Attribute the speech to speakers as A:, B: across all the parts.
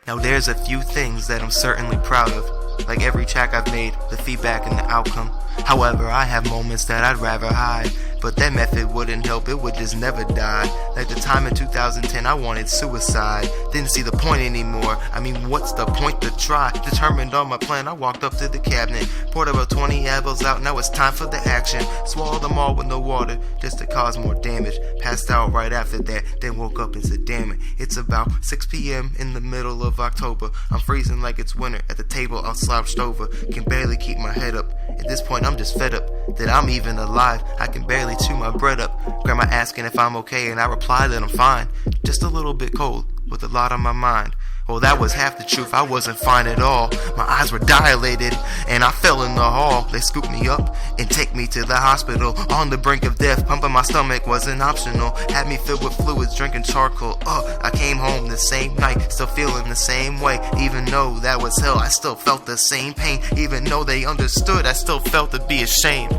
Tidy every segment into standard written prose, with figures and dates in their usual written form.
A: Now there's a few things that I'm certainly proud of, like every track I've made, the feedback and the outcome. However, I have moments that I'd rather hide, but that method wouldn't help, it would just never die. Like the time in 2010 I wanted suicide, didn't see the point anymore. I mean, what's the point to try? Determined on my plan, I walked up to the cabinet, poured about 20 apples out, now it's time for the action. Swallowed them all with no water, just to cause more damage. Passed out right after that, then woke up and said, damn it. It's about 6 p.m. in the middle of October. I'm freezing like it's winter, at the table I'm slouched over, can barely keep my head up. At this point I'm just fed up that I'm even alive, I can barely chew my bread up. Grandma asking if I'm okay and I reply that I'm fine, just a little bit cold with a lot on my mind. Well, that was half the truth, I wasn't fine at all. My eyes were dilated and I fell in the hall. They scooped me up and take me to the hospital. On the brink of death, pumping my stomach wasn't optional. Had me filled with fluids, drinking charcoal. I came home the same night, still feeling the same way. Even though that was hell, I still felt the same pain. Even though they understood, I still felt to be ashamed.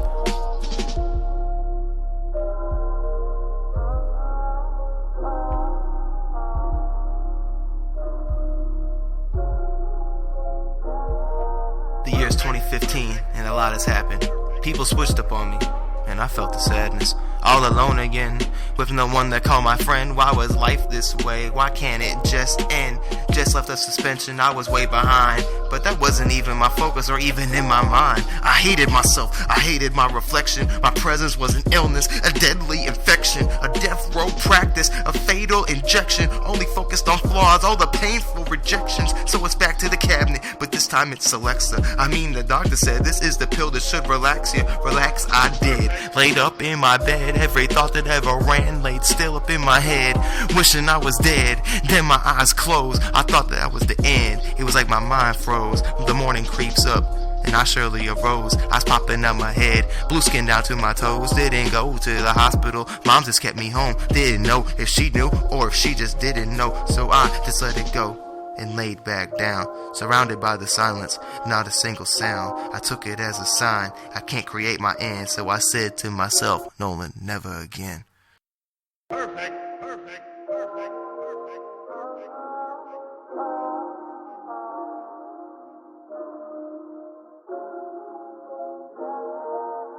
A: The year's 2015 and a lot has happened. People switched up on me and I felt the sadness. All alone again, with no one to call my friend. Why was life this way? Why can't it just end? Just left a suspension, I was way behind. But that wasn't even my focus or even in my mind. I hated myself, I hated my reflection. My presence was an illness, a deadly infection, a death row practice, a fatal injection. Only focused on flaws, all the painful rejections. So it's back to the cabinet, but this time it's Alexa. I mean, the doctor said this is the pill that should relax you. Relax, I did. Laid up in my bed, every thought that ever ran laid still up in my head, wishing I was dead. Then my eyes closed, I thought that was the end. It was like my mind froze. The morning creeps up and I surely arose. Eyes popping out my head, blue skin down to my toes. Didn't go to the hospital, mom just kept me home. Didn't know if she knew or if she just didn't know. So I just let it go and laid back down, surrounded by the silence, not a single sound. I took it as a sign, I can't create my end. So I said to myself, Nolan, never again.
B: Perfect.